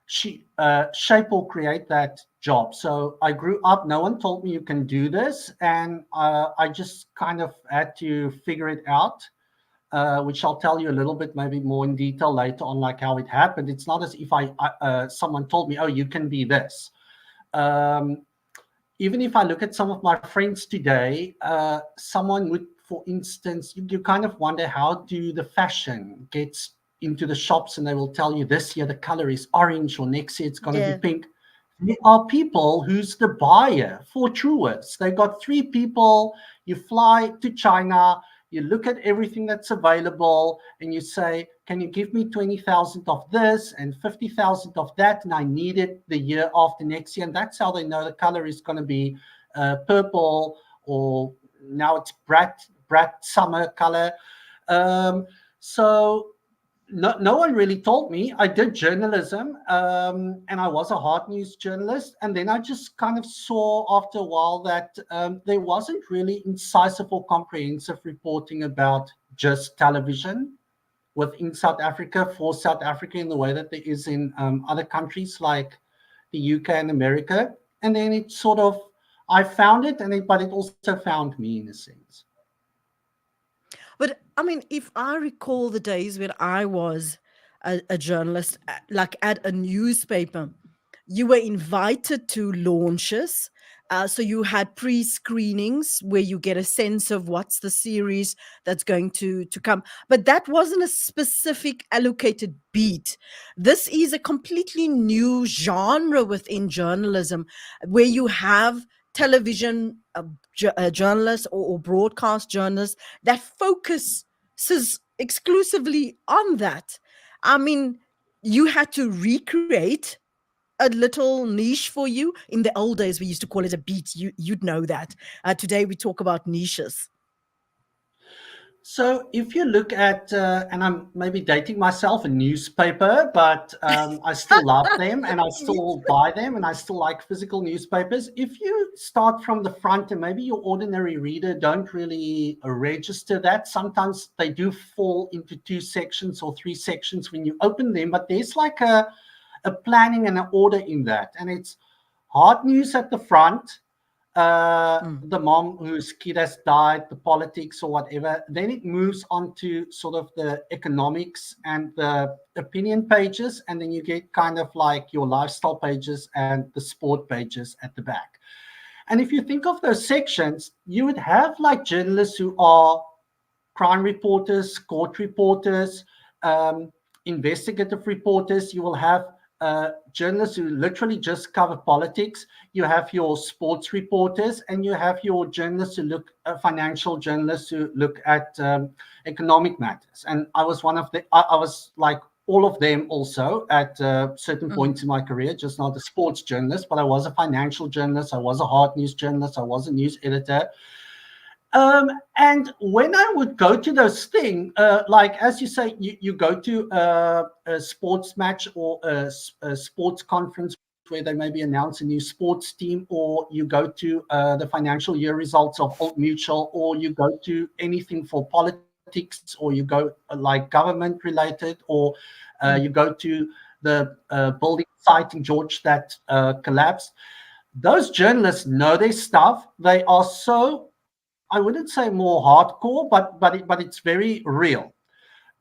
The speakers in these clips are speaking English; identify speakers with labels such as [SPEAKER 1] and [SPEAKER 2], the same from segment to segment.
[SPEAKER 1] shape or create that job. So I grew up, no one told me you can do this, and I just kind of had to figure it out, which I'll tell you a little bit maybe more in detail later on, like how it happened. It's not as if someone told me, oh, you can be this. Um, Even if I look at some of my friends today, someone would, for instance, you kind of wonder, how do the fashion gets into the shops, and they will tell you this year the color is orange, or next year it's going to be
[SPEAKER 2] Yeah.
[SPEAKER 1] pink. There are people who's the buyer for Truworths. They've got three people. You fly to China, you look at everything that's available, and you say, can you give me 20,000 of this and 50,000 of that? And I need it the year after next year. And that's how they know the color is going to be purple, or now it's brat summer color. So no one really told me. I did journalism, and I was a hard news journalist. And then I just kind of saw after a while that there wasn't really incisive or comprehensive reporting about just television within South Africa, for South Africa, in the way that there is in other countries like the UK and America. And then it sort of, I found it, but it also found me in a sense.
[SPEAKER 2] But I mean, if I recall the days when I was a journalist, like at a newspaper, you were invited to launches. So you had pre-screenings where you get a sense of what's the series that's going to come. But that wasn't a specific allocated beat. This is a completely new genre within journalism where you have television journalists or broadcast journalists that focuses exclusively on that. I mean, you had to recreate a little niche for you. In the old days, we used to call it a beat. You'd know that. Today, we talk about niches.
[SPEAKER 1] So if you look at, and I'm maybe dating myself, a newspaper, but I still love them, and I still buy them, and I still like physical newspapers. If you start from the front, and maybe your ordinary reader don't really register that, sometimes they do fall into two sections or three sections when you open them, but there's like a planning and an order in that. And it's hard news at the front,
[SPEAKER 2] Mm.
[SPEAKER 1] the mom whose kid has died, the politics or whatever. Then it moves on to sort of the economics and the opinion pages. And then you get kind of like your lifestyle pages and the sport pages at the back. And if you think of those sections, you would have like journalists who are crime reporters, court reporters, investigative reporters. You will have journalists who literally just cover politics. You have your sports reporters, and you have your journalists who look financial journalists who look at economic matters. And I was one of the, I was like all of them also at certain
[SPEAKER 2] Mm.
[SPEAKER 1] points in my career, just not a sports journalist, but I was a financial journalist. I was a hard news journalist. I was a news editor. And when I would go to those things, like as you say, you go to a sports match or a sports conference where they maybe announce a new sports team, or you go to the financial year results of Old Mutual, or you go to anything for politics, or you go like government related, or you
[SPEAKER 2] Mm.
[SPEAKER 1] go to the building site in George that collapsed. Those journalists know their stuff. They are so, I wouldn't say more hardcore, but it's very real.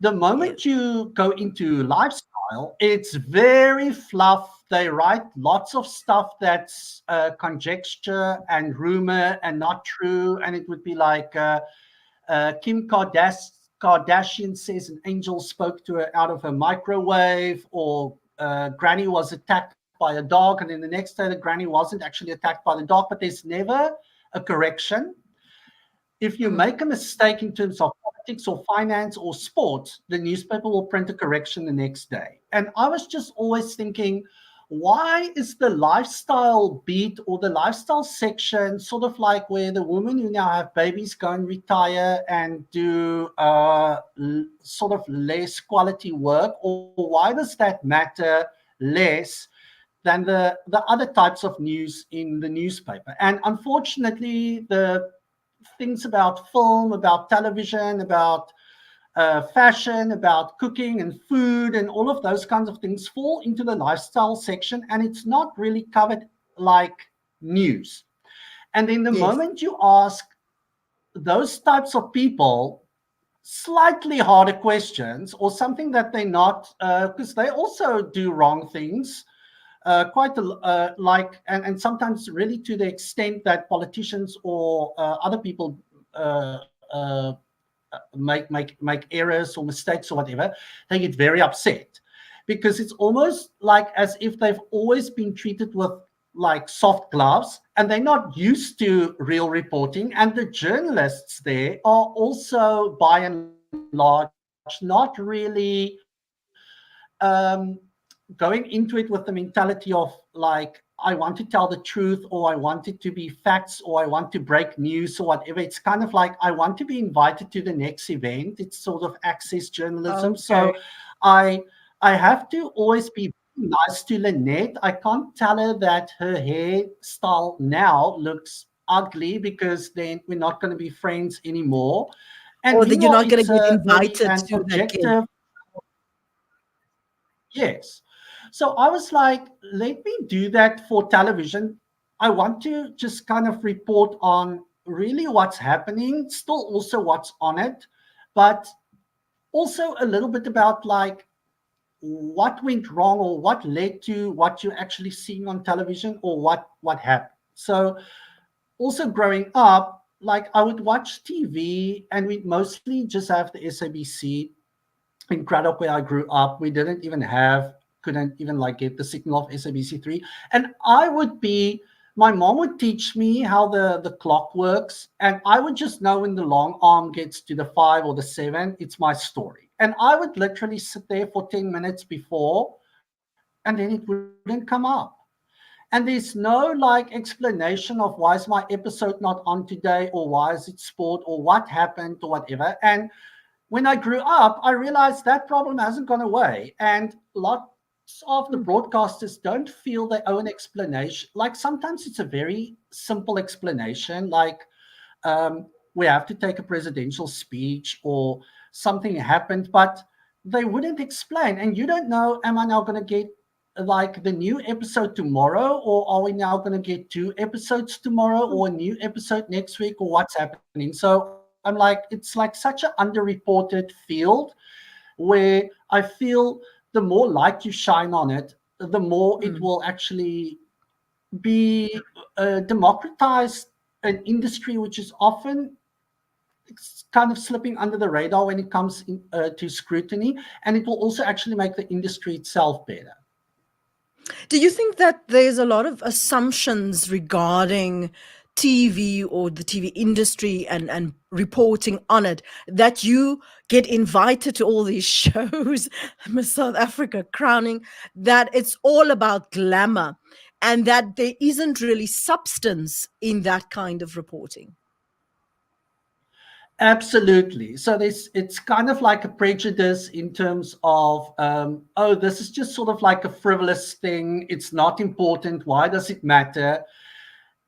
[SPEAKER 1] The moment
[SPEAKER 2] Yes.
[SPEAKER 1] you go into lifestyle, it's very fluff. They write lots of stuff that's conjecture and rumor and not true. And it would be like Kim Kardashian says an angel spoke to her out of her microwave, or Granny was attacked by a dog, and then the next day the Granny wasn't actually attacked by the dog. But there's never a correction. If you
[SPEAKER 2] Mm.
[SPEAKER 1] make a mistake in terms of politics or finance or sports, the newspaper will print a correction the next day. And I was just always thinking, why is the lifestyle beat or the lifestyle section sort of like where the women who now have babies go and retire and do sort of less quality work? Or why does that matter less than the other types of news in the newspaper? And unfortunately, the things about film, about television, about fashion, about cooking and food, and all of those kinds of things fall into the lifestyle section, and it's not really covered like news. And then the
[SPEAKER 2] Yes.
[SPEAKER 1] moment you ask those types of people slightly harder questions or something that they're not, because they also do wrong things, and sometimes really to the extent that politicians or other people uh, uh, make errors or mistakes or whatever, they get very upset because it's almost like as if they've always been treated with like soft gloves and they're not used to real reporting. And the journalists there are also by and large not really um, going into it with the mentality of like, I want to tell the truth, or I want it to be facts, or I want to break news or whatever. It's kind of like, I want to be invited to the next event. It's sort of access journalism. So
[SPEAKER 2] Okay.
[SPEAKER 1] I I have to always be nice to Lynette. I can't tell her that her hairstyle now looks ugly because then we're not going to be friends anymore. And
[SPEAKER 2] Or that you're
[SPEAKER 1] meanwhile,
[SPEAKER 2] not going to
[SPEAKER 1] it's
[SPEAKER 2] get
[SPEAKER 1] really
[SPEAKER 2] invited
[SPEAKER 1] an
[SPEAKER 2] to that gig.
[SPEAKER 1] objective. Yes. So I was like, let me do that for television. I want to just kind of report on really what's happening, still also what's on it, but also a little bit about like what went wrong or what led to what you're actually seeing on television or what happened. So also growing up, like I would watch TV and we'd mostly just have the SABC in Craddock where I grew up. We didn't even have, couldn't even like get the signal of SABC3. And I would be, my mom would teach me how the clock works. And I would just know when the long arm gets to the 5 or the 7, it's my story. And I would literally sit there for 10 minutes before, and then it wouldn't come up. And there's no like explanation of why is my episode not on today or why is it sport or what happened or whatever. And when I grew up, I realized that problem hasn't gone away. And lots of the
[SPEAKER 2] Hmm.
[SPEAKER 1] broadcasters don't feel their own explanation. Like sometimes it's a very simple explanation, like we have to take a presidential speech or something happened, but they wouldn't explain. And you don't know, am I now going to get like the new episode tomorrow, or are we now going to get 2 episodes tomorrow, or a new episode next week, or what's happening? So I'm like, it's like such an underreported field where I feel the more light you shine on it, the more it
[SPEAKER 2] Hmm.
[SPEAKER 1] will actually be democratized, an industry which is often kind of slipping under the radar when it comes to scrutiny, and it will also actually make the industry itself better.
[SPEAKER 2] Do you think that there's a lot of assumptions regarding TV or the TV industry and reporting on it, that you get invited to all these shows, Miss South Africa crowning, that it's all about glamour and that there isn't really substance in that kind of reporting?
[SPEAKER 1] Absolutely. So this it's kind of like a prejudice in terms of oh, this is just sort of like a frivolous thing. It's not important. Why does it matter?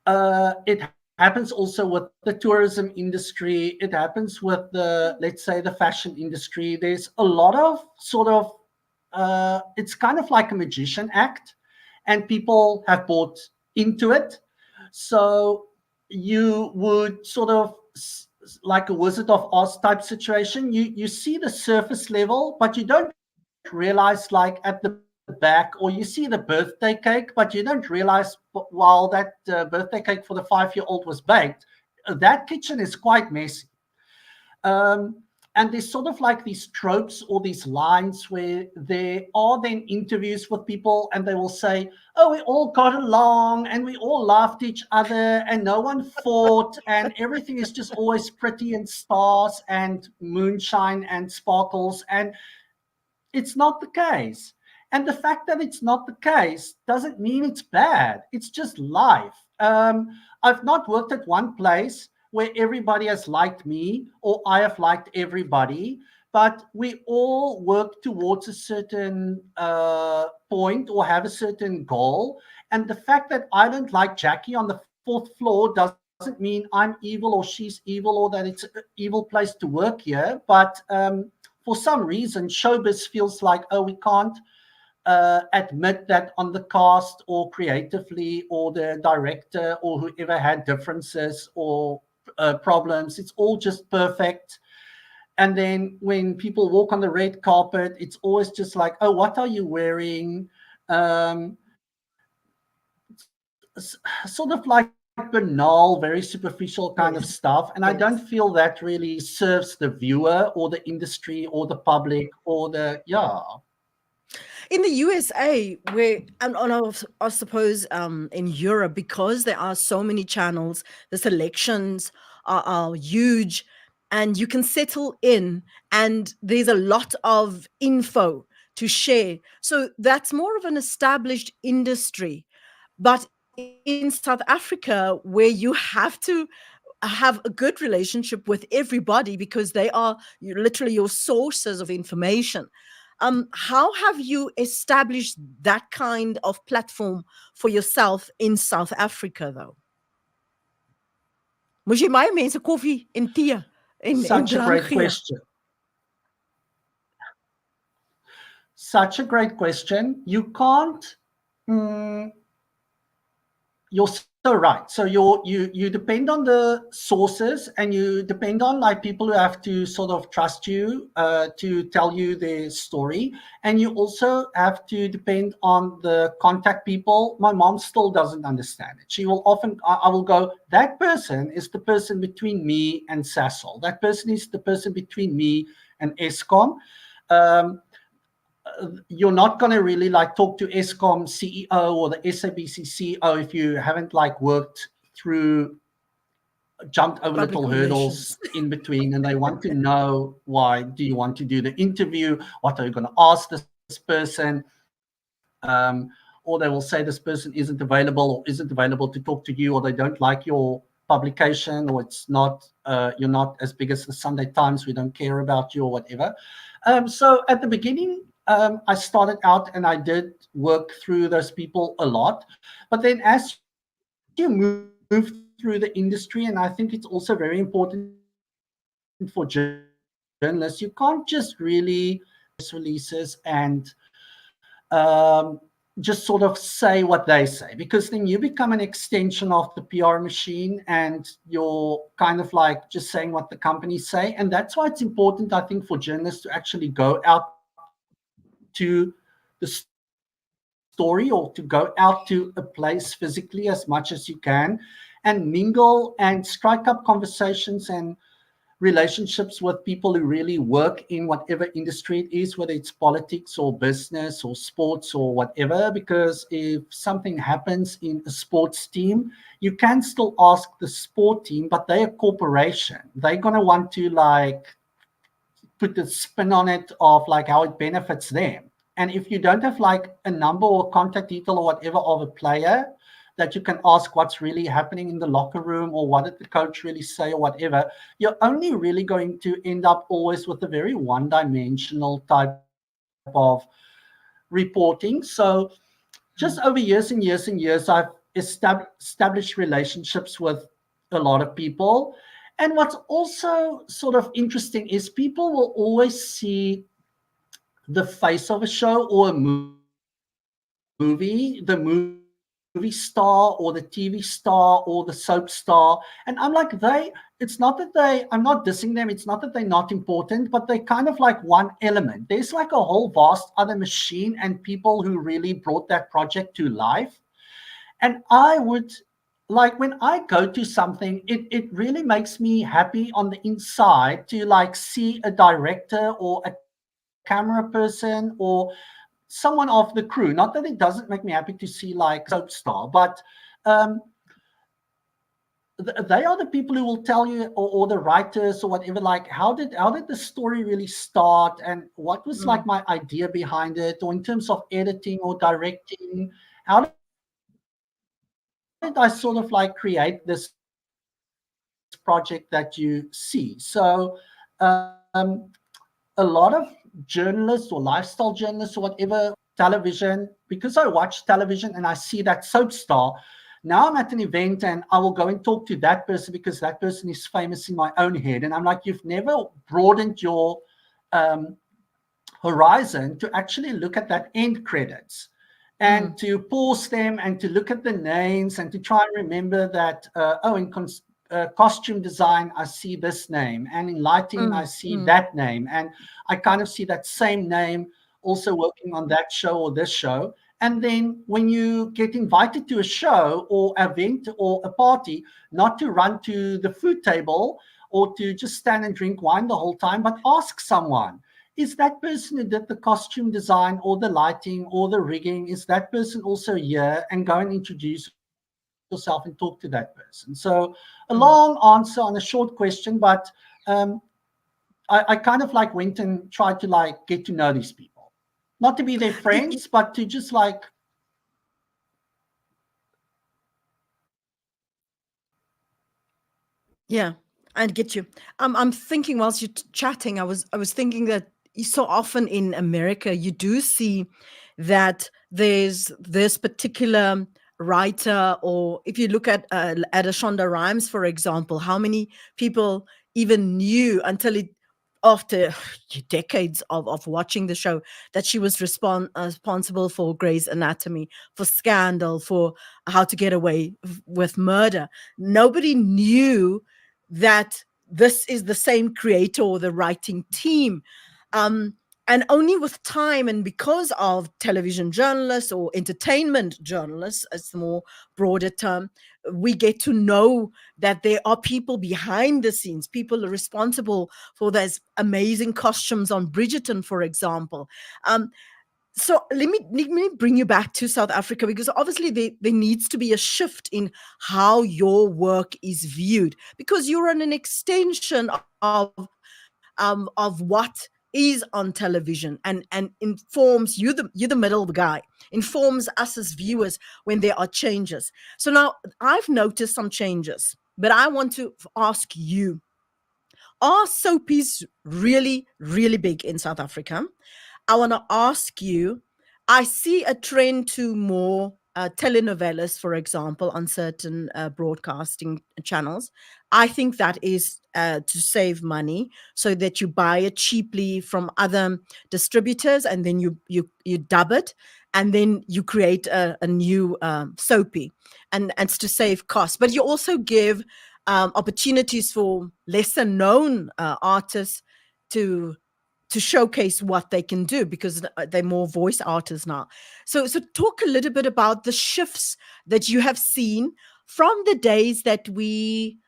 [SPEAKER 1] It happens also with the tourism industry. It happens with the, let's say, the fashion industry. There's a lot of sort of it's kind of like a magician act, and people have bought into it. So you would sort of like a Wizard of Oz type situation. You see the surface level, but you don't realize like at the back, or you see the birthday cake, but you don't realize while that birthday cake for the 5-year-old was baked, that kitchen is quite messy. Um, and there's sort of like these tropes or these lines where there are then interviews with people and they will say, oh, we all got along and we all loved each other and no one fought and everything is just always pretty and stars and moonshine and sparkles. And it's not the case. And the fact that it's not the case doesn't mean it's bad. It's just life. I've not worked at one place where everybody has liked me or I have liked everybody, but we all work towards a certain point or have a certain goal. And the fact that I don't like Jackie on the 4th floor doesn't mean I'm evil or she's evil or that it's an evil place to work here. But for some reason, showbiz feels like, oh, we can't admit that on the cast or creatively or the director or whoever had differences or problems. It's all just perfect. And then when people walk on the red carpet, it's always just like, oh, what are you wearing? Um, Sort of like banal, very superficial kind of
[SPEAKER 2] Yes.
[SPEAKER 1] stuff. And I don't
[SPEAKER 2] Yes.
[SPEAKER 1] feel that really serves the viewer or the industry or the public or the, yeah.
[SPEAKER 2] In the USA, where and I suppose in Europe, because there are so many channels, the selections are huge, and you can settle in, and there's a lot of info to share. So that's more of an established industry. But in South Africa, where you have to have a good relationship with everybody because they are literally your sources of information. How have you established that kind of platform for yourself in South Africa, though? Moes jy baie mense koffie en tee en
[SPEAKER 1] Such a
[SPEAKER 2] drank
[SPEAKER 1] great
[SPEAKER 2] gee?
[SPEAKER 1] question. Such a great question. You can't. You're so right. So you depend on the sources, and you depend on like people who have to sort of trust you to tell you their story, and you also have to depend on the contact people. My mom still doesn't understand it. She will often, I will go, that person is the person between me and Sasol. That person is the person between me and Eskom. Um, you're not going to really like talk to Eskom CEO or the SABC CEO if you haven't like worked through, jumped over
[SPEAKER 2] Public
[SPEAKER 1] little
[SPEAKER 2] relations.
[SPEAKER 1] hurdles in between, and they want to know, why do you want to do the interview? What are you going to ask this person? Or they will say this person isn't available or isn't available to talk to you, or they don't like your publication, or it's not, you're not as big as the Sunday Times, we don't care about you or whatever. So at the beginning, I started out and I did work through those people a lot. But then as you move through the industry, and I think it's also very important for journalists, you can't just really press releases and just sort of say what they say, because then you become an extension of the PR machine and you're kind of like just saying what the companies say. And that's why it's important, I think, for journalists to actually go out to the story, or to go out to a place physically as much as you can, and mingle and strike up conversations and relationships with people who really work in whatever industry it is, whether it's politics or business or sports or whatever. Because if something happens in a sports team, you can still ask the sport team, but they're a corporation. They're going to want to like put the spin on it of like how it benefits them. And if you don't have like a number or contact detail or whatever of a player that you can ask what's really happening in the locker room, or what did the coach really say or whatever, you're only really going to end up always with a very one-dimensional type of reporting. So just over years and years and years, I've established relationships with a lot of people. And what's also sort of interesting is people will always see the face of a show or a movie, the movie star or the TV star or the soap star. And I'm like, it's not that I'm not dissing them. It's not that they're not important, but they kind of like one element. There's like a whole vast other machine and people who really brought that project to life. And I would, like when I go to something, it really makes me happy on the inside to like see a director or a camera person or someone of the crew. Not that it doesn't make me happy to see like a soap star, but um, they are the people who will tell you, or the writers or whatever, like how did the story really start, and what was like my
[SPEAKER 2] Mm.
[SPEAKER 1] idea behind it, or in terms of editing or directing, how did I sort of like create this project that you see. So um, a lot of journalists or lifestyle journalists or whatever watch television, because I watch television and I see that soap star. Now I'm at an event and I will go and talk to that person because that person is famous in my own head. And I'm like, you've never broadened your um, horizon to actually look at that end credits and to pause them and to look at the names and to try and remember that, in costume design, I see this name, and in lighting, I see that name. And I kind of see that same name also working on that show or this show. And then when you get invited to a show or event or a party, not to run to the food table or to just stand and drink wine the whole time, but ask someone, is that person who did the costume design or the lighting or the rigging, is that person also here? And go and introduce yourself and talk to that person. So a long answer on a short question, but I kind of like went and tried to like get to know these people. Not to be their friends, but to just like.
[SPEAKER 2] Yeah, I get you. I'm thinking whilst you're chatting, I was thinking that so often in America you do see that there's this particular writer, or if you look at a Shonda Rhimes, for example, how many people even knew until it after decades of watching the show that she was responsible for Grey's Anatomy, for Scandal, for How to Get Away with Murder. Nobody knew that this is the same creator or the writing team. Um, and only with time, and because of television journalists or entertainment journalists, as the more broader term, we get to know that there are people behind the scenes, people are responsible for those amazing costumes on Bridgerton, for example. So let me bring you back to South Africa, because obviously there needs to be a shift in how your work is viewed, because you're an extension of what is on television, and informs you, you're the middle guy, informs us as viewers when there are changes. So now I've noticed some changes, but I want to ask you, are soapies really, really big in South Africa? I want to ask you, I see a trend to more telenovelas, for example, on certain broadcasting channels. I think that is to save money, so that you buy it cheaply from other distributors, and then you dub it, and then you create a new soapy, and it's to save costs. But you also give opportunities for lesser known artists to showcase what they can do, because they're more voice artists now. So talk a little bit about the shifts that you have seen from the days that we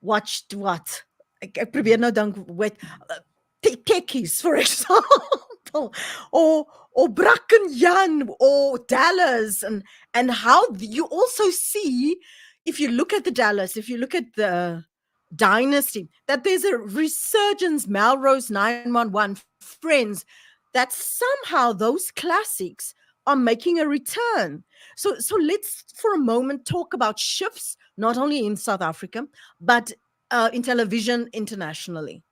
[SPEAKER 2] watched what ek probeer nou dink wat techies, for example, or Bracken Jan or Dallas, and how you also see, if you look at the Dallas, if you look at the Dynasty, that there's a resurgence, Melrose 911, Friends, that somehow those classics are making a return. So let's for a moment talk about shifts, not only in South Africa, but in television internationally.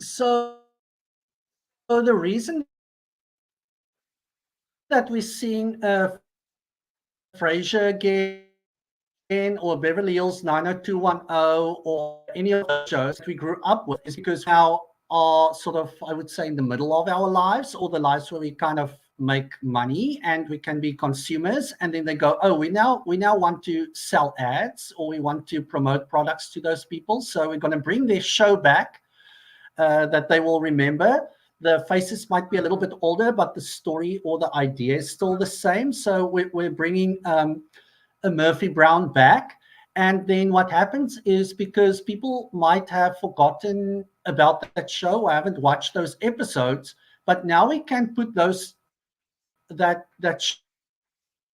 [SPEAKER 1] So the reason that we're seeing Frasier again or Beverly Hills 90210 or any of those shows that we grew up with is because we now are sort of, I would say, in the middle of our lives, or the lives where we kind of make money and we can be consumers. And then they go, oh, we now want to sell ads, or we want to promote products to those people. So we're going to bring their show back that they will remember. The faces might be a little bit older, but the story or the idea is still the same. So we're bringing a Murphy Brown back. And then what happens is, because people might have forgotten about that show or haven't watched those episodes, but now we can put that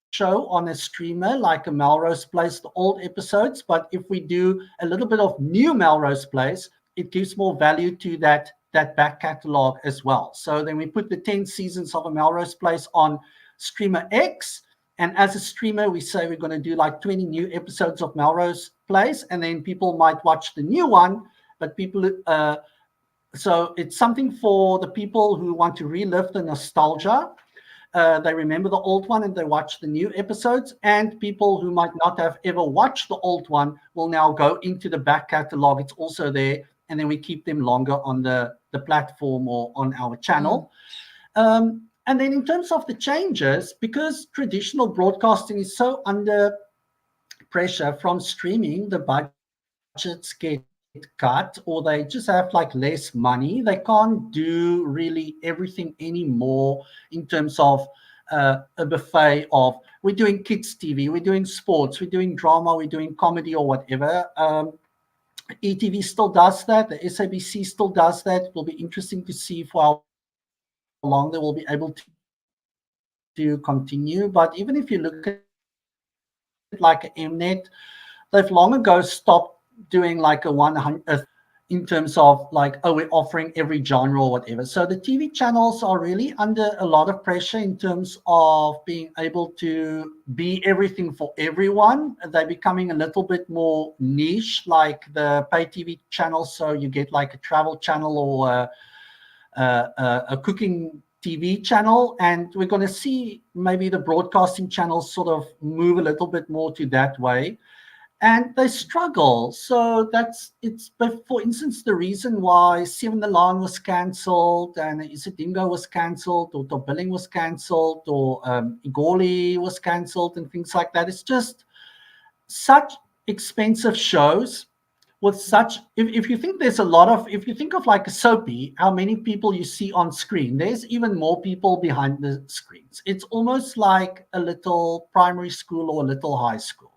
[SPEAKER 1] show on a streamer like a Melrose Place, the old episodes. But if we do a little bit of new Melrose Place, it gives more value to that back catalog as well. So then we put the 10 seasons of a Melrose Place on streamer X. And as a streamer, we say we're going to do like 20 new episodes of Melrose Place, and then people might watch the new one. But so it's something for the people who want to relive the nostalgia. They remember the old one and they watch the new episodes. And people who might not have ever watched the old one will now go into the back catalog. It's also there. And then we keep them longer on the platform or on our channel. And then in terms of the changes, because traditional broadcasting is so under pressure from streaming, the budgets get cut, or they just have like less money. They can't do really everything anymore in terms of a buffet of, we're doing kids TV, we're doing sports, we're doing drama, we're doing comedy or whatever. ETV still does that. The SABC still does that. It will be interesting to see for how long they will be able to continue. But even if you look at like Mnet, they've long ago stopped doing like a 100 in terms of like, oh, we're offering every genre or whatever. So the TV channels are really under a lot of pressure in terms of being able to be everything for everyone. They're becoming a little bit more niche, like the pay TV channels. So you get like a travel channel or a cooking TV channel, and we're going to see maybe the broadcasting channels sort of move a little bit more to that way. And they struggle. So but for instance, the reason why Seven the Lion was cancelled and Isidingo was cancelled or Tobilling was cancelled or Igoli was cancelled and things like that. It's just such expensive shows with such, if you think there's a lot of, if you think of like a soapy, how many people you see on screen, there's even more people behind the screens. It's almost like a little primary school or a little high school.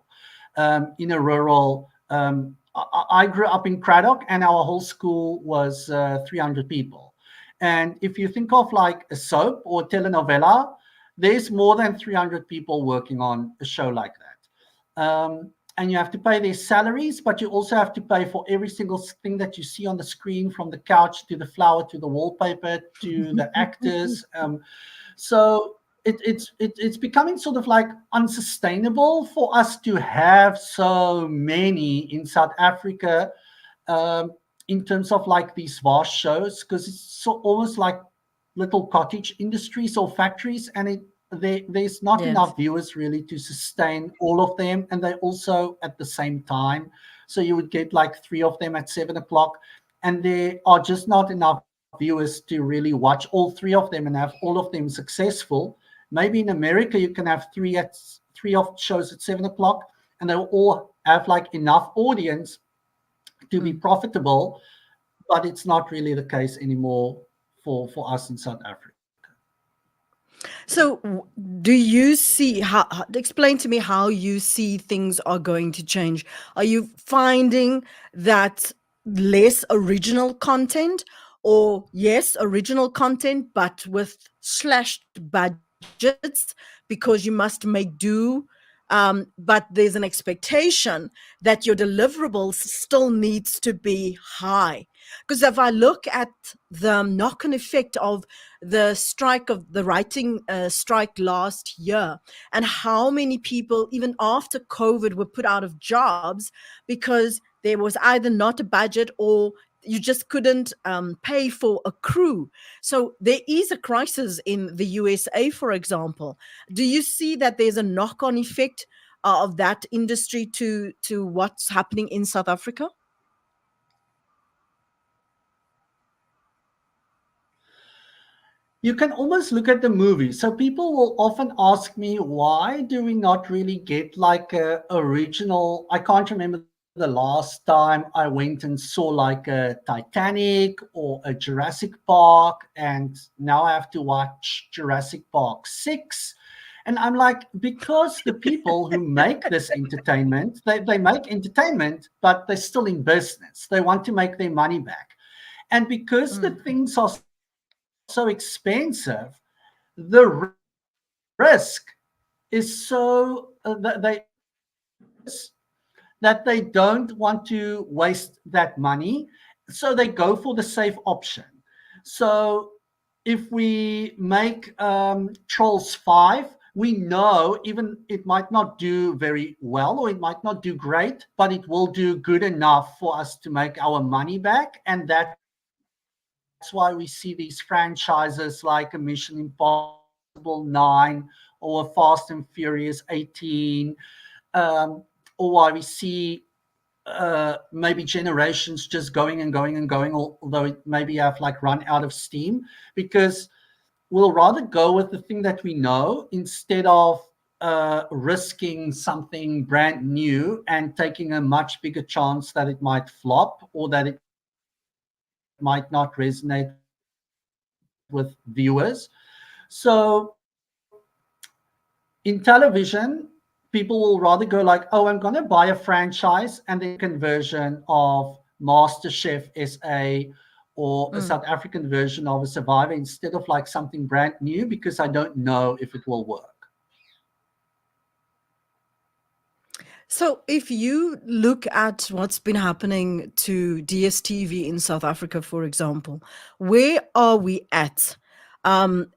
[SPEAKER 1] In a rural, I grew up in Craddock and our whole school was 300 people. And if you think of like a soap or a telenovela, there's more than 300 people working on a show like that. And you have to pay their salaries, but you also have to pay for every single thing that you see on the screen, from the couch to the flower to the wallpaper to the actors. So it's becoming sort of like unsustainable for us to have so many in South Africa, in terms of like these vast shows, because it's so almost like little cottage industries or factories, and there's not
[SPEAKER 2] Yes.
[SPEAKER 1] enough viewers really to sustain all of them, and they also at the same time. So you would get like 3 of them at 7 o'clock, and there are just not enough viewers to really watch all 3 of them and have all of them successful. Maybe in America you can have three of shows at 7 o'clock, and they will all have like enough audience to be profitable, but it's not really the case anymore for us in South Africa.
[SPEAKER 2] So, do you see explain to me how you see things are going to change? Are you finding that less original content, or yes, original content, but with slashed budgets because you must make do? But there's an expectation that your deliverables still needs to be high. Because if I look at the knock-on effect of the strike, of the writing strike last year, and how many people even after COVID were put out of jobs because there was either not a budget or you just couldn't pay for a crew. So there is a crisis in the USA, for example. Do you see that there's a knock-on effect of that industry to what's happening in South Africa?
[SPEAKER 1] You can almost look at the movie. So people will often ask me, why do we not really get like a original? I can't remember the last time I went and saw like a Titanic or a Jurassic Park, and now I have to watch Jurassic Park 6. And I'm like, because the people who make this entertainment, they make entertainment, but they're still in business. They want to make their money back. And because the things are so expensive, the risk is so that they don't want to waste that money. So they go for the safe option. So if we make Trolls 5, we know even it might not do very well or it might not do great, but it will do good enough for us to make our money back. And that's why we see these franchises like a Mission Impossible 9 or a Fast and Furious 18, or why we see maybe generations just going and going and going, although it maybe have like run out of steam, because we'll rather go with the thing that we know instead of risking something brand new and taking a much bigger chance that it might flop or that it might not resonate with viewers. So in television, people will rather go like, oh, I'm going to buy a franchise and then conversion of MasterChef SA or a South African version of a Survivor instead of like something brand new because I don't know if it will work.
[SPEAKER 2] So if you look at what's been happening to DSTV in South Africa, for example, where are we at?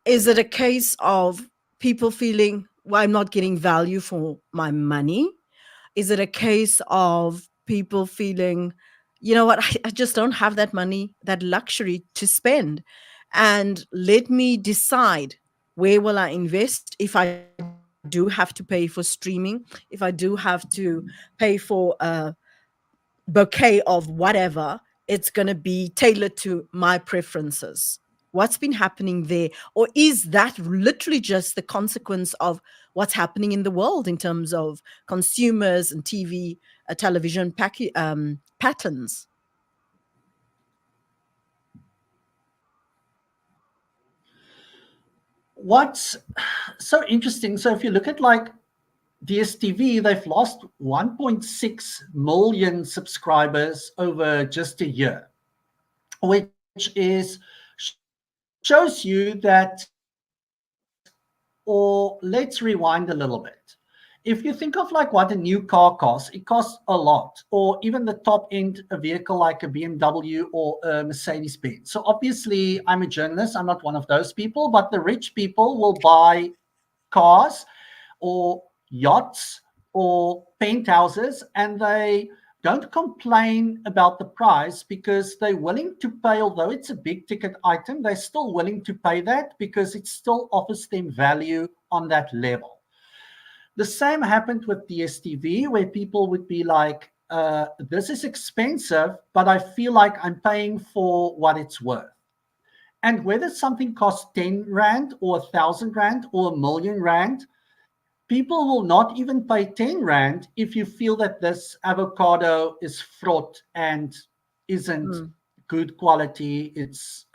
[SPEAKER 2] Is it a case of people feeling, well, I'm not getting value for my money? Is it a case of people feeling, you know what, I just don't have that money, that luxury to spend? And let me decide, where will I invest if I do have to pay for streaming, if I do have to pay for a bouquet of whatever, it's going to be tailored to my preferences. What's been happening there? Or is that literally just the consequence of what's happening in the world in terms of consumers and television patterns?
[SPEAKER 1] What's so interesting? So if you look at like DSTV, they've lost 1.6 million subscribers over just a year, which is shows you that, or let's rewind a little bit. If you think of like what a new car costs, it costs a lot, or even the top end a vehicle like a BMW or a Mercedes-Benz. So obviously I'm a journalist, I'm not one of those people, but the rich people will buy cars or yachts or penthouses, and they don't complain about the price because they're willing to pay, although it's a big ticket item, they're still willing to pay that because it still offers them value on that level. The same happened with DSTV, where people would be like, this is expensive, but I feel like I'm paying for what it's worth. And whether something costs 10 Rand or 1,000 Rand or R1,000,000, people will not even pay 10 Rand if you feel that this avocado is fraught and isn't good quality, it's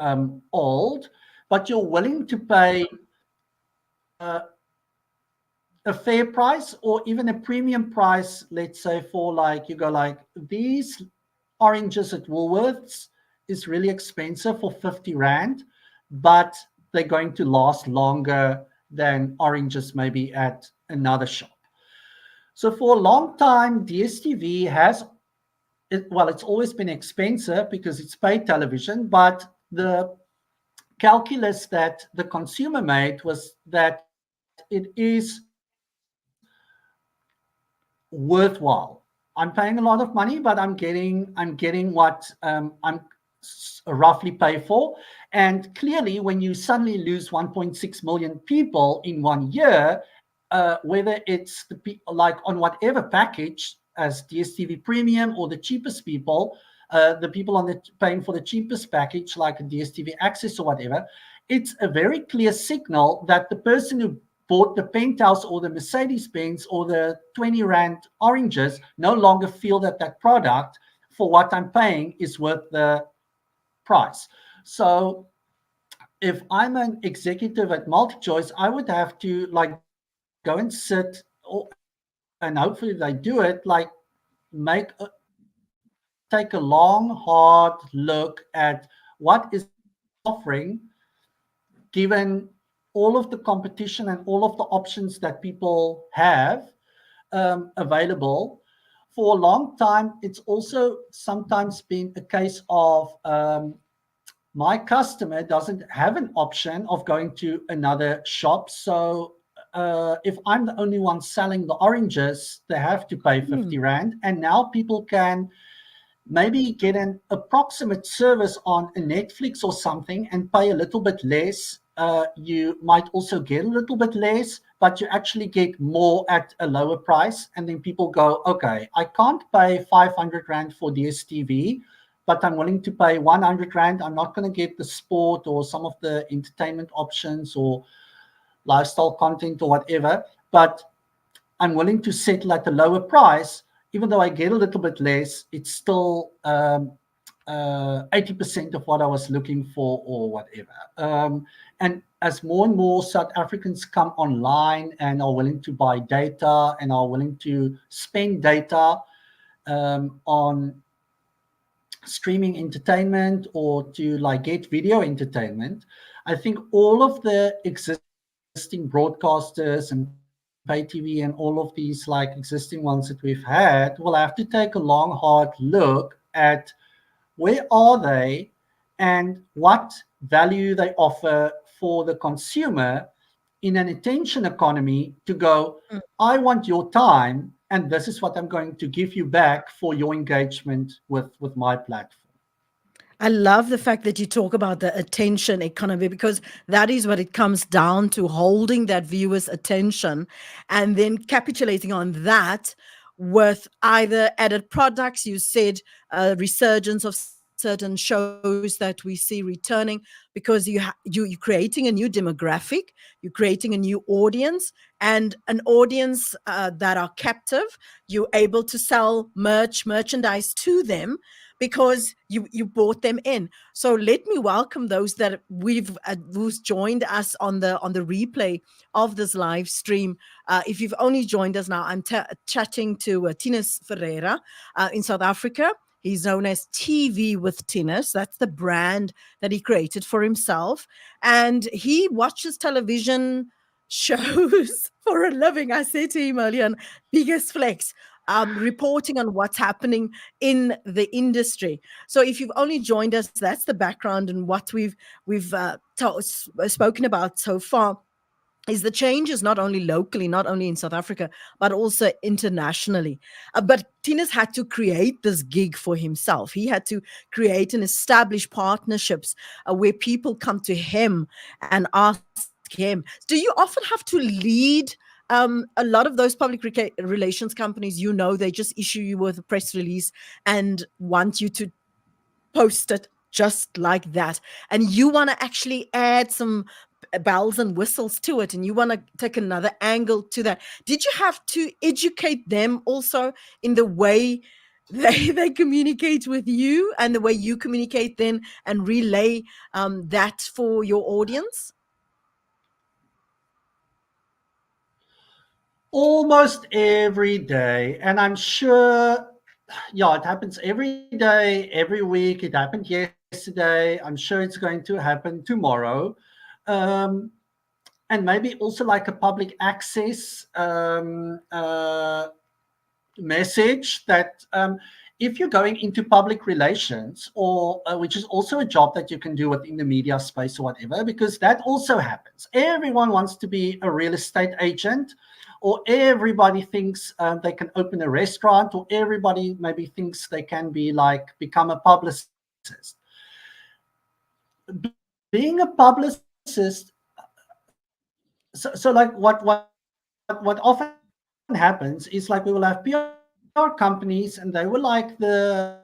[SPEAKER 1] old, but you're willing to pay a fair price or even a premium price, let's say for like, you go like, these oranges at Woolworths is really expensive for 50 Rand, but they're going to last longer than oranges maybe at another shop. So for a long time, DSTV has, well, it's always been expensive because it's paid television, but the calculus that the consumer made was that it is worthwhile. I'm paying a lot of money, but I'm getting what I'm roughly pay for. And clearly, when you suddenly lose 1.6 million people in 1 year, whether it's the people like on whatever package as DSTV Premium or the cheapest people, the people on the paying for the cheapest package like a DSTV Access or whatever, it's a very clear signal that the person who bought the penthouse or the Mercedes-Benz or the 20 Rand oranges no longer feel that that product for what I'm paying is worth the price. So if I'm an executive at MultiChoice, I would have to like go and sit, and hopefully they do it, like take a long, hard look at what is offering, given all of the competition and all of the options that people have available. For a long time, it's also sometimes been a case of my customer doesn't have an option of going to another shop. So if I'm the only one selling the oranges, they have to pay 50 Rand. And now people can maybe get an approximate service on a Netflix or something and pay a little bit less you might also get a little bit less, but you actually get more at a lower price. And then people go, okay, I can't pay 500 Rand for DSTV, but I'm willing to pay 100 Rand. I'm not going to get the sport or some of the entertainment options or lifestyle content or whatever, but I'm willing to settle at a lower price. Even though I get a little bit less, it's still 80% of what I was looking for or whatever. And as more and more South Africans come online and are willing to buy data and are willing to spend data on streaming entertainment or to like get video entertainment, I think all of the existing broadcasters and pay TV and all of these like existing ones that we've had will have to take a long, hard look at where are they and what value they offer for the consumer in an attention economy to go, I want your time, and this is what I'm going to give you back for your engagement with my platform.
[SPEAKER 2] I love the fact that you talk about the attention economy, because that is what it comes down to, holding that viewer's attention and then capitulating on that with either added products. You said resurgence of certain shows that we see returning, because you're creating a new demographic, you're creating a new audience, and an audience that are captive. You're able to sell merchandise to them because you brought them in. So let me welcome those that who's joined us on the replay of this live stream. If you've only joined us now, I'm chatting to Thinus Ferreira in South Africa. He's known as TV with Thinus. That's the brand that he created for himself, and he watches television shows for a living. I said to him earlier on, biggest flex, reporting on what's happening in the industry. So if you've only joined us, that's the background and what we've spoken about so far. Is the changes not only locally, not only in South Africa, but also internationally. But Thinus had to create this gig for himself. He had to create and establish partnerships where people come to him and ask him. Do you often have to lead a lot of those public relations companies? They just issue you with a press release and want you to post it just like that, and you want to actually add some bells and whistles to it, and you want to take another angle to that. Did you have to educate them also in the way they communicate with you and the way you communicate then and relay that for your audience?
[SPEAKER 1] Almost every day. And I'm sure, yeah, it happens every day, every week. It happened yesterday. I'm sure it's going to happen tomorrow. Um, and maybe also like a public access message that if you're going into public relations, or which is also a job that you can do within the media space or whatever, because that also happens. Everyone wants to be a real estate agent, or everybody thinks they can open a restaurant, or everybody maybe thinks they can be like become a publicist. Being a publicist, so like what often happens is like we will have PR companies, and they were like the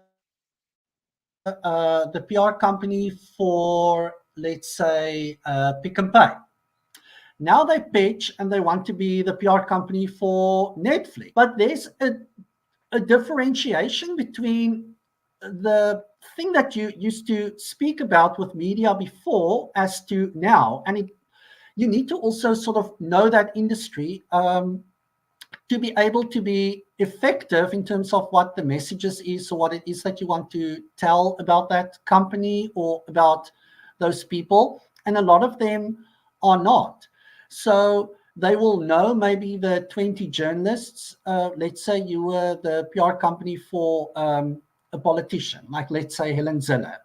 [SPEAKER 1] PR company for, let's say, Pick and Pay. Now they pitch and they want to be the PR company for Netflix. But there's a differentiation between the thing that you used to speak about with media before as to now. And you need to also sort of know that industry to be able to be effective in terms of what the messages is, or what it is that you want to tell about that company or about those people. And a lot of them are not. So they will know maybe the 20 journalists. Let's say you were the PR company for a politician, like let's say Helen Zille.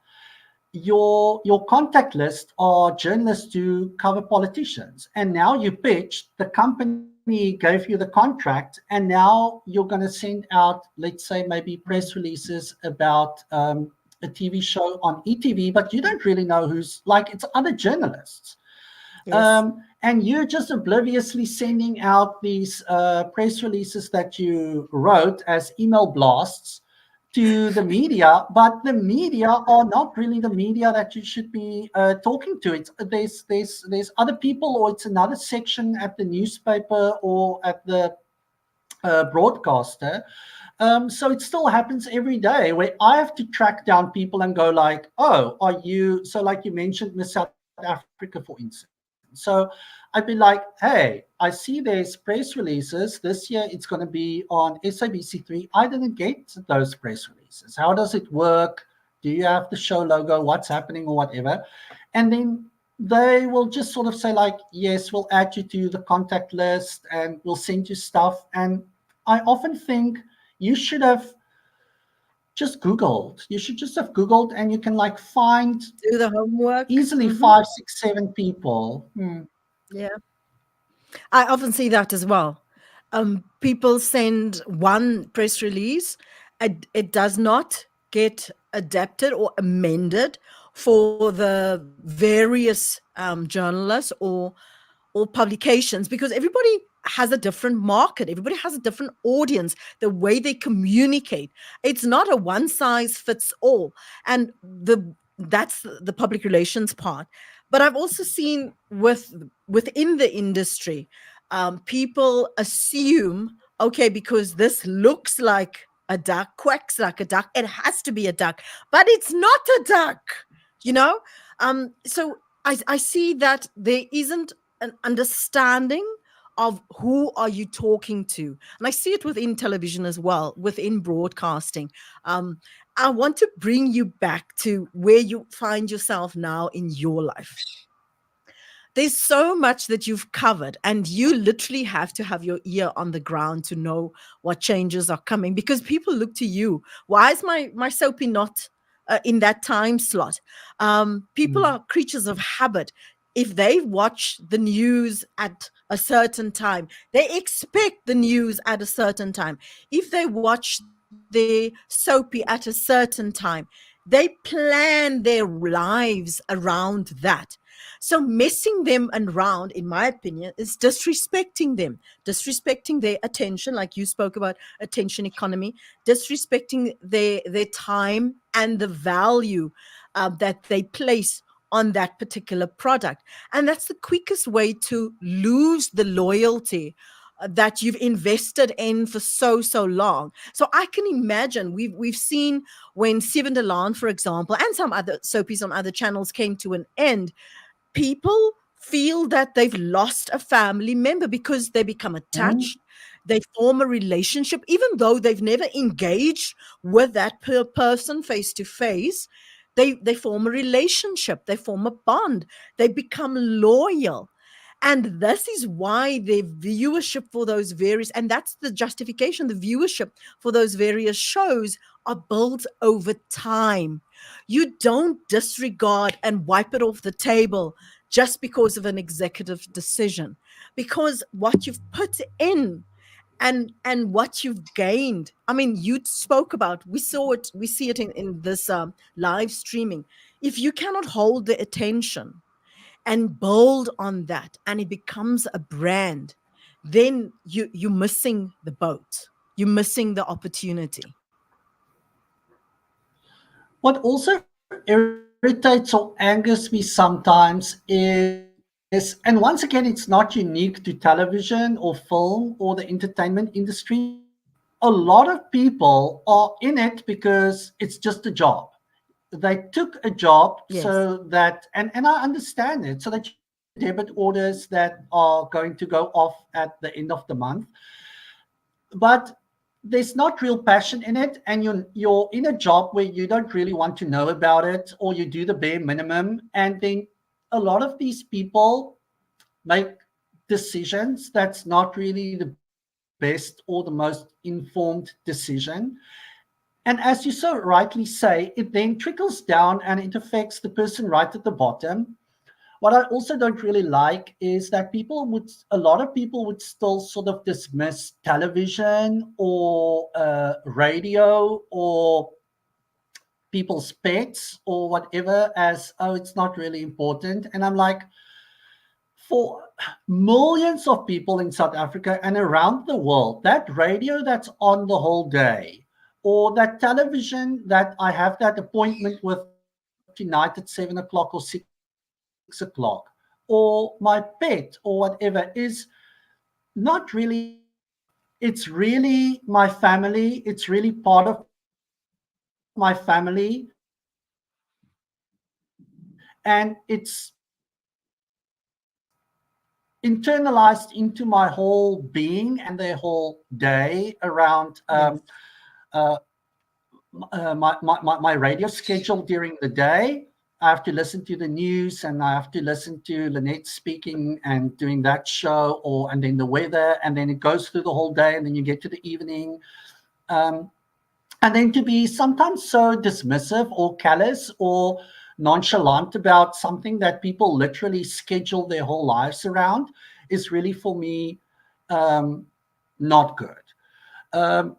[SPEAKER 1] Your contact list are journalists who cover politicians. And now you pitched, the company gave you the contract, and now you're going to send out, let's say, maybe press releases about a TV show on ETV, but you don't really know who's, like, it's other journalists.
[SPEAKER 2] Yes.
[SPEAKER 1] And you're just obliviously sending out these press releases that you wrote as email blasts to the media, but the media are not really the media that you should be talking to. It's there's other people, or it's another section at the newspaper or at the broadcaster. So it still happens every day where I have to track down people and go like, oh, are you, so like you mentioned Miss South Africa, for instance. So I'd be like, hey, I see there's press releases. This year it's going to be on SABC3. I didn't get those press releases. How does it work? Do you have the show logo? What's happening or whatever? And then they will just sort of say like, yes, we'll add you to the contact list and we'll send you stuff. And I often think you should have just Googled. You should just have Googled, and you can like find
[SPEAKER 2] Do the homework.
[SPEAKER 1] easily five, six, seven people.
[SPEAKER 2] Yeah. I often see that as well. People send one press release, it does not get adapted or amended for the various journalists or publications, because everybody has a different market, everybody has a different audience, the way they communicate, it's not a one size fits all. And that's the public relations part. But I've also seen within the industry, people assume, okay, because this looks like a duck, quacks like a duck, it has to be a duck, but it's not a duck, you know. So I see that there isn't an understanding of who are you talking to, and I see it within television as well, within broadcasting. I want to bring you back to where you find yourself now in your life. There's so much that you've covered, and you literally have to have your ear on the ground to know what changes are coming, because people look to you. Why is my soapy not in that time slot? People are creatures of habit. If they watch the news at a certain time, they expect the news at a certain time. If they watch the soapy at a certain time, they plan their lives around that. So messing them around, in my opinion, is disrespecting them, disrespecting their attention, like you spoke about attention economy, disrespecting their time and the value that they place on that particular product. And that's the quickest way to lose the loyalty that you've invested in for so long. So I can imagine we've seen when Seven de Laan, for example, and some other soapies on other channels came to an end, people feel that they've lost a family member because they become attached. They form a relationship, even though they've never engaged with that person face to face. They form a relationship, they form a bond, they become loyal. And this is why the viewership for those various, and that's the justification, the viewership for those various shows are built over time. You don't disregard and wipe it off the table just because of an executive decision, because what you've put in and what you've gained. I mean, you spoke about, we saw it, we see it in this live streaming. If you cannot hold the attention and build on that and it becomes a brand, then you're missing the boat, you're missing the opportunity.
[SPEAKER 1] What also irritates or angers me sometimes is, and once again, it's not unique to television or film or the entertainment industry. A lot of people are in it because it's just a job. They took a job
[SPEAKER 2] Yes.
[SPEAKER 1] so that, and I understand it, so that you can get debit orders that are going to go off at the end of the month. But there's not real passion in it, and you're in a job where you don't really want to know about it, or you do the bare minimum, and then a lot of these people make decisions that's not really the best or the most informed decision. And as you so rightly say, it then trickles down and it affects the person right at the bottom. What I also don't really like is that a lot of people would still sort of dismiss television or radio or people's pets or whatever as, oh, it's not really important. And I'm like, for millions of people in South Africa and around the world, that radio that's on the whole day, or that television that I have that appointment with tonight at 7 o'clock or 6 o'clock, or my pet or whatever, is not really me. It's really my family. It's really part of my family. And it's internalized into my whole being and their whole day around
[SPEAKER 2] Yes.
[SPEAKER 1] uh, my radio schedule during the day. I have to listen to the news and I have to listen to Lynette speaking and doing that show, or and then the weather, and then it goes through the whole day, and then you get to the evening. Um, and then to be sometimes so dismissive or callous or nonchalant about something that people literally schedule their whole lives around is really for me um, not good. Um,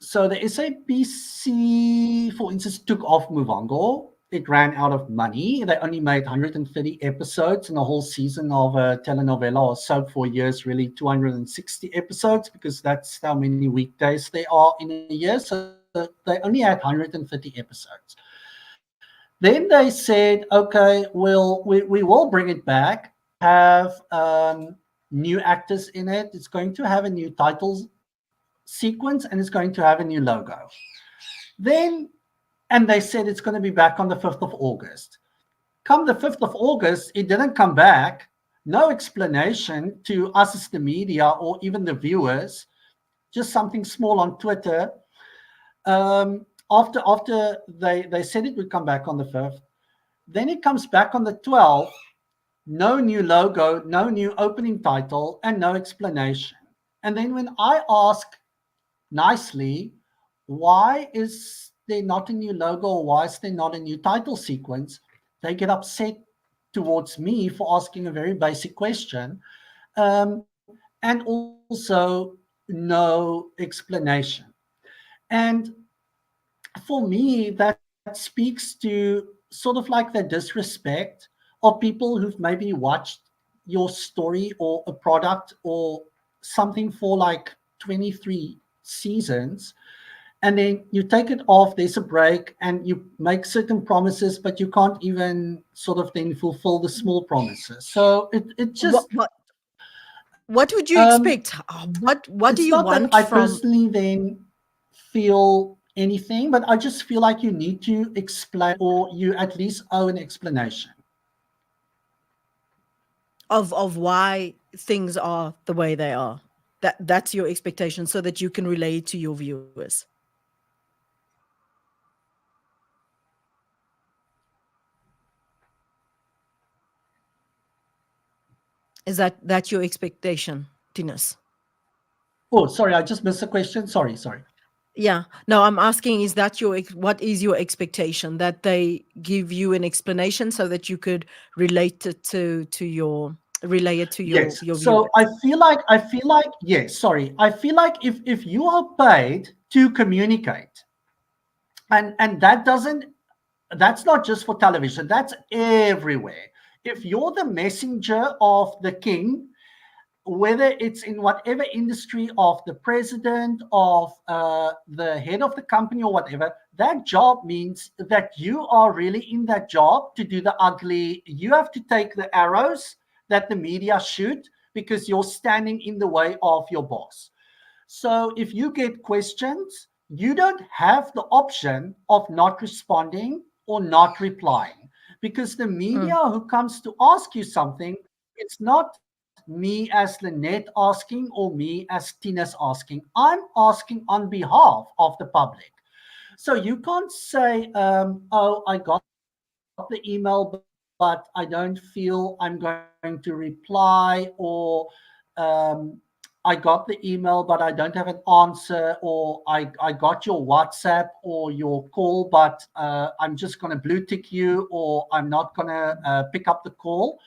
[SPEAKER 1] so the SABC, for instance, took off Muvango. It ran out of money. They only made 130 episodes in a whole season of a telenovela or soap for years, really 260 episodes, because that's how many weekdays there are in a year. So they only had 130 episodes. Then they said, okay, we will bring it back. It's going to have new actors in it. It's going to have a new title sequence, and it's going to have a new logo. Then, and they said it's going to be back on the 5th of August. Come the 5th of August, it didn't come back. No explanation to us as the media or even the viewers, just something small on Twitter. After they said it would come back on the 5th, then it comes back on the 12th. No new logo, no new opening title, and no explanation. And then when I ask nicely, why is there not a new logo, or why is there not a new title sequence, they get upset towards me for asking a very basic question, and also no explanation. And for me, that speaks to sort of like the disrespect of people who've maybe watched your story or a product or something for like 23 seasons, and then you take it off, there's a break, and you make certain promises, but you can't even sort of then fulfill the small promises. So it
[SPEAKER 2] What
[SPEAKER 1] just
[SPEAKER 2] what what would you
[SPEAKER 1] um
[SPEAKER 2] expect? What do
[SPEAKER 1] it's
[SPEAKER 2] you
[SPEAKER 1] not that
[SPEAKER 2] want
[SPEAKER 1] I
[SPEAKER 2] from
[SPEAKER 1] personally then feel anything, but I just feel like you need to explain, or you at least owe an explanation.
[SPEAKER 2] of why things are the way they are? That's your expectation, so that you can relate to your viewers. Is that your expectation, Tinus?
[SPEAKER 1] Oh, sorry, I just missed the question. Sorry.
[SPEAKER 2] Yeah. No, I'm asking, is that what is your expectation, that they give you an explanation so that you could relate it to your relay it to
[SPEAKER 1] Yes.
[SPEAKER 2] your
[SPEAKER 1] So
[SPEAKER 2] viewers?
[SPEAKER 1] I feel like yes, sorry. I feel like if you are paid to communicate, and that's not just for television, that's everywhere. If you're the messenger of the king, whether it's in whatever industry of the president, of the head of the company or whatever, that job means that you are really in that job to do the ugly. You have to take the arrows that the media shoot because you're standing in the way of your boss. So if you get questions, you don't have the option of not responding or not replying, because the media
[SPEAKER 2] Mm.
[SPEAKER 1] who comes to ask you something, it's not me as Lynette asking or me as Tina's asking. I'm asking on behalf of the public. So you can't say, oh, I got the email, but I don't feel I'm going to reply, or um, I got the email, but I don't have an answer, or I got your WhatsApp or your call, but I'm just going to blue tick you, or I'm not going to pick up the call.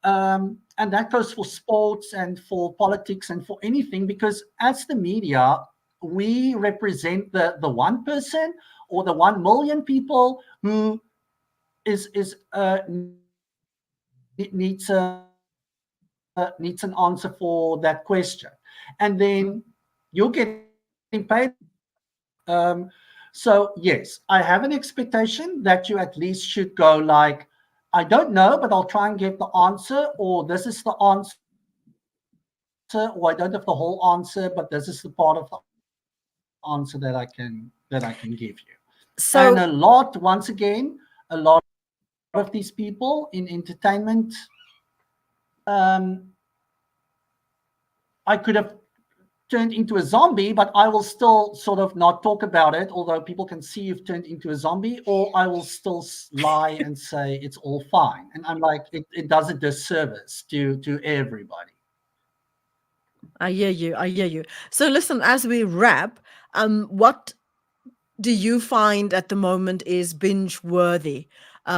[SPEAKER 1] And that goes for sports and for politics and for anything, because as the media, we represent the 1% or the 1 million people who is needs a needs an answer for that question, and then you're getting paid for that. So yes, I have an expectation that you at least should go like, I don't know, but I'll try and get the answer, or this is the answer, or I don't have the whole answer, but this is the part of the answer that I can give you. And a lot, once
[SPEAKER 2] So
[SPEAKER 1] again, a lot of these people in entertainment, um, I could have turned into a zombie, but I will still sort of not talk about it, although people can see you've turned into a zombie, or I will still lie and say it's all fine. And I'm like, it does a disservice to everybody.
[SPEAKER 2] I hear you. I hear you. So listen, as we wrap, what do you find at the moment is binge worthy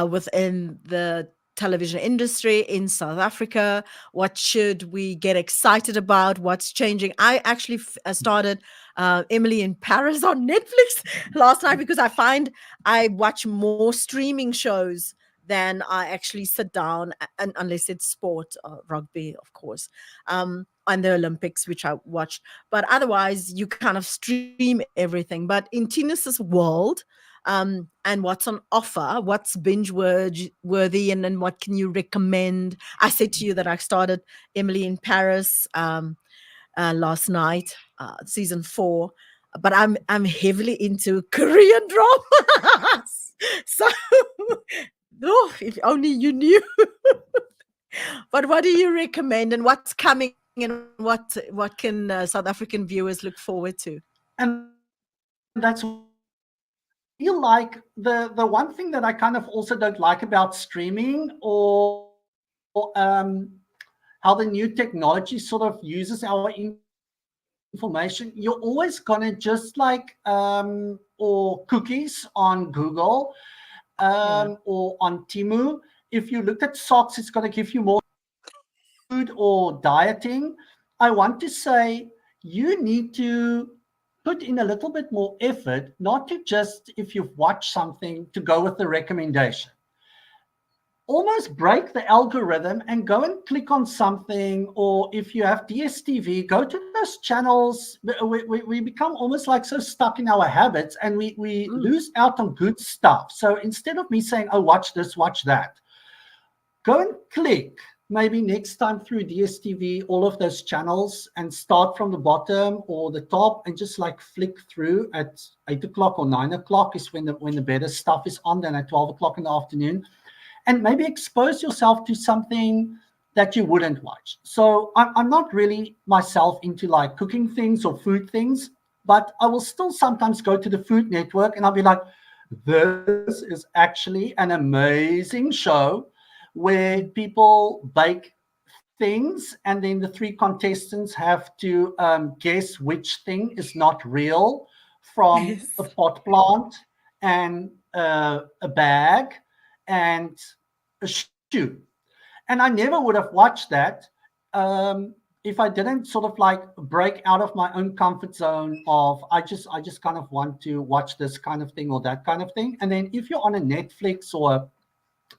[SPEAKER 2] within the television industry in South Africa? What should we get excited about? What's changing? I actually started Emily in Paris on Netflix last night because I find I watch more streaming shows than I actually sit down, and unless it's sport, rugby, of course, and the Olympics, which I watched. But otherwise, you kind of stream everything. But in Tinus's world, and what's on offer, what's binge worthy, and then what can you recommend? I said to you that I started Emily in Paris last night, season 4, but I'm heavily into Korean dramas. So, oh, if only you knew. But what do you recommend, and what's coming, and what can South African viewers look forward to?
[SPEAKER 1] And that's why I feel like the one thing that I kind of also don't like about streaming, or how the new technology sort of uses our information, you're always gonna just like or cookies on Google,
[SPEAKER 2] Yeah.
[SPEAKER 1] or on Timu. If you looked at socks, it's gonna give you more food or dieting. I want to say you need to put in a little bit more effort, not to just, if you've watched something, to go with the recommendation. Almost break the algorithm and go and click on something. Or if you have DSTV, go to those channels. We become almost like so stuck in our habits, and we
[SPEAKER 2] Mm.
[SPEAKER 1] lose out on good stuff. So instead of me saying, oh, watch this, watch that, go and click maybe next time through DSTV, all of those channels, and start from the bottom or the top, and just like flick through at 8 o'clock or 9 o'clock is when the better stuff is on, than at 12 o'clock in the afternoon. And maybe expose yourself to something that you wouldn't watch. So I'm not really myself into like cooking things or food things, but I will still sometimes go to the Food Network and I'll be like, this is actually an amazing show where people bake things, and then the three contestants have to guess which thing is not real, from a
[SPEAKER 2] Yes.
[SPEAKER 1] pot plant and a bag and a shoe. And I never would have watched that if I didn't sort of like break out of my own comfort zone of I just kind of want to watch this kind of thing or that kind of thing. And then if you're on a Netflix or a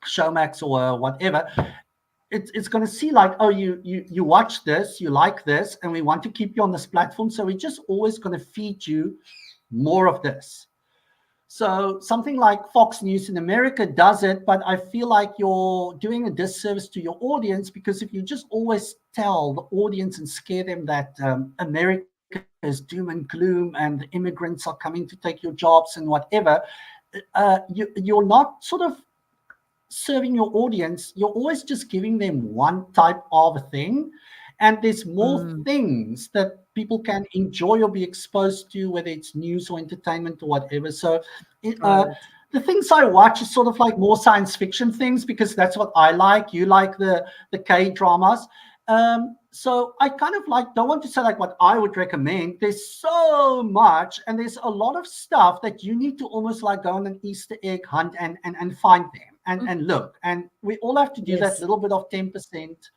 [SPEAKER 1] Showmax or whatever, it's going to see like, oh, you watch this, you like this, and we want to keep you on this platform, so we're just always going to feed you more of this. So something like Fox News in America does it, but I feel like you're doing a disservice to your audience, because if you just always tell the audience and scare them that America is doom and gloom and the immigrants are coming to take your jobs and whatever, you're not sort of serving your audience. You're always just giving them one type of thing, and there's more
[SPEAKER 2] Mm,
[SPEAKER 1] things that people can enjoy or be exposed to, whether it's news or entertainment or whatever. So
[SPEAKER 2] right.
[SPEAKER 1] the things I watch is sort of like more science fiction things, because that's what I like. You like the K dramas. So I kind of like don't want to say like what I would recommend. There's so much, and there's a lot of stuff that you need to almost like go on an Easter egg hunt and find them and look. And we all have to do that
[SPEAKER 2] Yes.
[SPEAKER 1] little bit of 10%.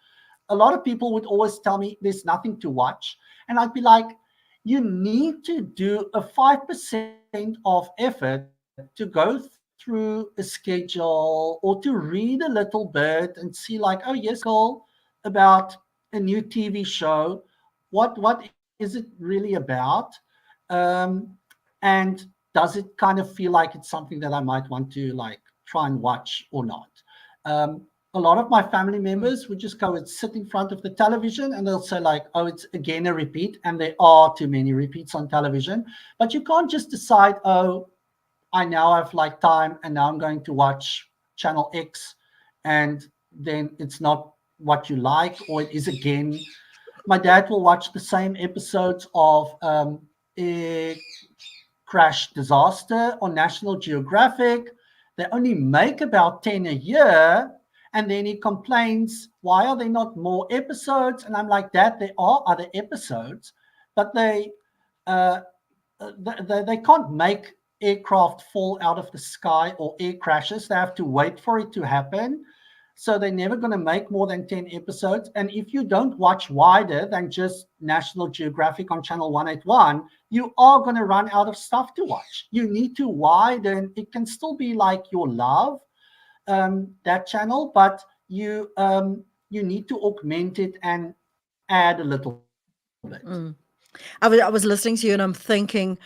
[SPEAKER 1] A lot of people would always tell me there's nothing to watch, and I'd be like, you need to do a 5% of effort to go through a schedule, or to read a little bit and see like, oh yes, article about a new TV show, what is it really about? Um, and does it kind of feel like it's something that I might want to like try and watch or not? Um, a lot of my family members would just go and sit in front of the television and they'll say like, oh, it's again a repeat, and there are too many repeats on television. But you can't just decide, oh, I now have like time and now I'm going to watch channel X, and then it's not what you like, or it is again. My dad will watch the same episodes of a crash disaster on National Geographic. They only make about 10 a year. And then he complains, why are there not more episodes? And I'm like, Dad, there are other episodes, but uh, they can't make aircraft fall out of the sky or air crashes. They have to wait for it to happen. So they're never going to make more than 10 episodes. And if you don't watch wider than just National Geographic on channel 181, you are going to run out of stuff to watch. You need to widen. It can still be like your love, that channel, but you need to augment it and add a little bit.
[SPEAKER 2] I was listening to you and I'm thinking,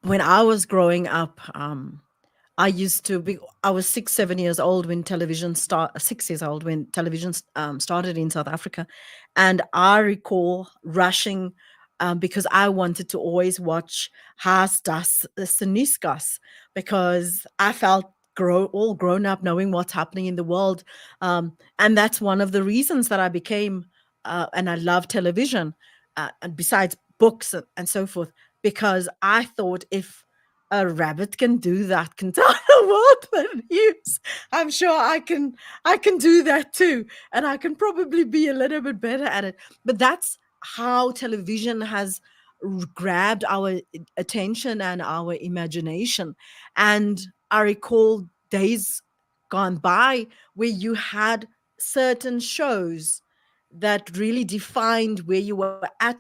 [SPEAKER 2] when I was growing up, I used to be, I was 6, 7 years old when television 6 years old when television started in South Africa. And I recall rushing because I wanted to always watch Haas das Siniskas, because I felt all grown up knowing what's happening in the world. And that's one of the reasons that I became, and I love television, and besides books and so forth, because I thought if a rabbit can do that, can tell the world the news, I'm sure I can do that too, and I can probably be a little bit better at it. But that's how television has grabbed our attention and our imagination. And I recall days gone by where you had certain shows that really defined where you were at,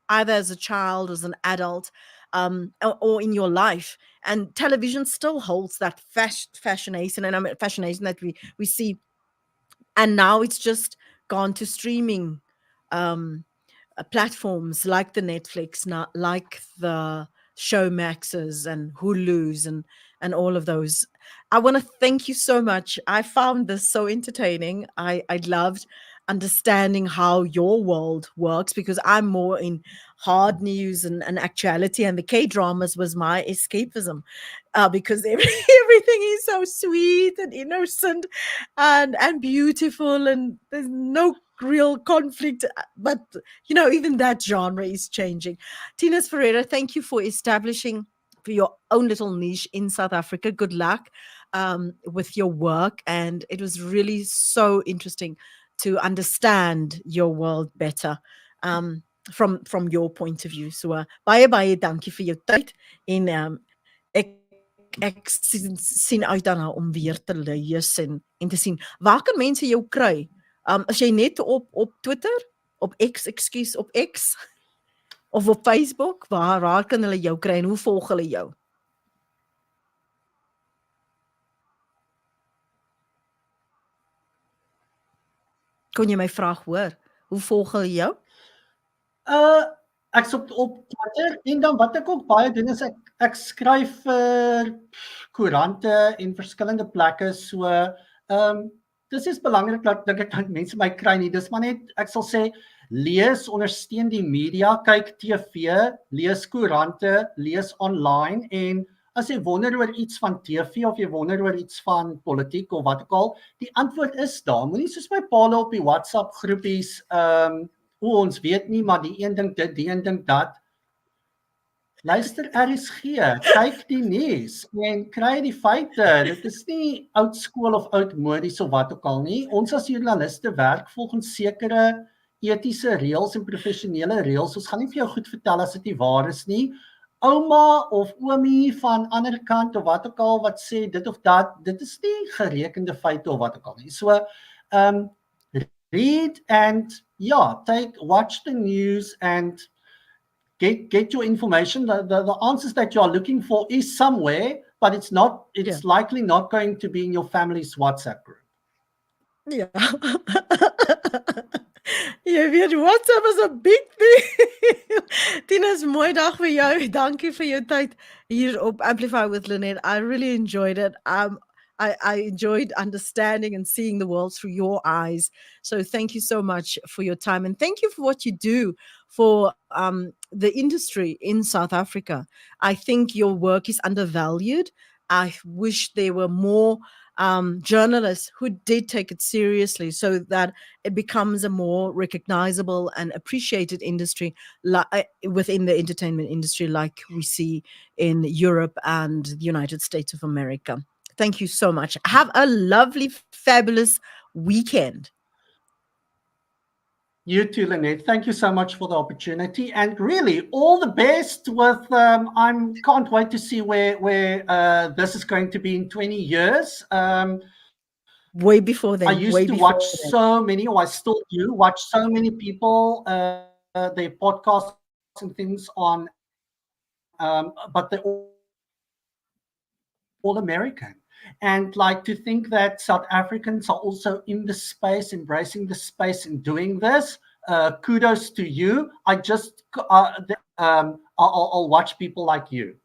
[SPEAKER 2] either as a child, as an adult, or in your life. And television still holds that fascination, and I mean fascination that we see. And now it's just gone to streaming um, platforms like the Netflix, not like the Showmaxes and Hulus and all of those. I want to thank you so much. I found this so entertaining. I loved understanding how your world works, because I'm more in hard news and actuality, and the K dramas was my escapism, because everything is so sweet and innocent and beautiful, and there's no real conflict. But even that genre is changing. Thinus Ferreira, thank you for establishing for your own little niche in South Africa. Good luck with your work, and it was really so interesting to understand your world better, from your point of view. So baie dankie vir jou tyd, en ek sien uit daarna om weer te lees en te sien waar kan mense jou kry. As jy net op Twitter, op X, ekskuus, op X, of op Facebook, waar kan hulle jou kry en hoe volg hulle jou? Kon jy my vraag hoor? Hoe volg hulle jou?
[SPEAKER 1] Ek's op Twitter, en dan wat ek ook baie doen is ek skryf vir koerante en verskillende plekke. So dis is belangrik dat ek mense my kry nie. Dis maar net, ek sal sê, lees, ondersteun die media, kyk TV, lees koerante, lees online. En as jy wonder oor iets van TV of jy wonder oor iets van politiek of wat ook al, die antwoord is daar. Moenie soos my paal op die WhatsApp groepies ons weet nie, maar die een ding dit, die een ding dat. Luister RSG, kyk die nuus en kry die feite. Dit is nie oud skool of oud modies of wat ook al nie. Ons as joernaliste werk volgens sekere etiese reëls en professionele reëls. Ons gaan nie vir jou goed vertel as dit nie waar is nie. Ouma of oomie van ander kant of wat ook al wat sê dit of dat, dit is nie gerekende feite of wat ook al nie. So, read and watch the news and get your information. The answers that you are looking for is somewhere, but it's likely not going to be in your family's WhatsApp group.
[SPEAKER 2] Ja. Jy weet WhatsApp is 'n big thing. Thinus, mooi dag vir jou. Dankie vir jou tyd hier op Amplify with Lynette. I really enjoyed it. I enjoyed understanding and seeing the world through your eyes. So thank you so much for your time, and thank you for what you do for the industry in South Africa. I think your work is undervalued. I wish there were more journalists who did take it seriously, so that it becomes a more recognizable and appreciated industry within the entertainment industry, like we see in Europe and the United States of America. Thank you so much. Have a lovely, fabulous weekend.
[SPEAKER 1] You too, Lynette. Thank you so much for the opportunity, and really all the best with. I can't wait to see where this is going to be in 20 years.
[SPEAKER 2] Way before then.
[SPEAKER 1] I used to watch so many, or I still do watch so many people, their podcasts and things on, but they're all American. And like to think that South Africans are also in the space, embracing the space and doing this. Kudos to you. I'll watch people like you.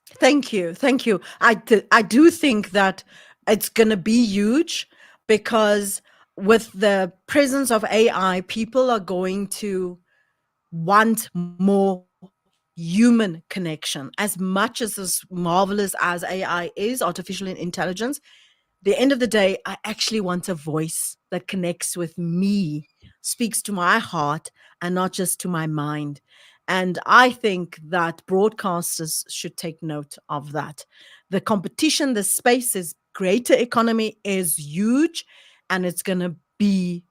[SPEAKER 2] Thank you. Thank you. I do think that it's going to be huge, because with the presence of AI, people are going to want more human connection. As much as marvelous as AI is, artificial intelligence, the end of the day, I actually want a voice that connects with me, speaks to my heart, and not just to my mind. And I think that broadcasters should take note of that. The competition, the space is greater economy is huge, and it's going to be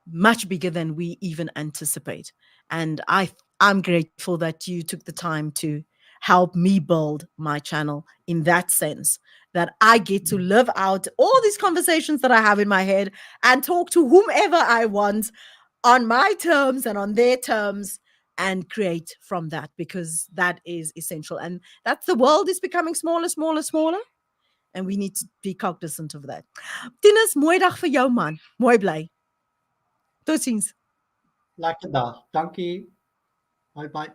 [SPEAKER 2] much bigger than we even anticipate. And I'm grateful that you took the time to help me build my channel in that sense, that I get to live out all these conversations that I have in my head and talk to whomever I want on my terms and on their terms, and create from that, because that is essential. And that's, the world is becoming smaller, smaller, smaller, and we need to be cognizant of that. Thinus, mooi dag vir jou, man. Mooi bly. Totsiens.
[SPEAKER 1] Lekker dag. Dankie. Bye bye.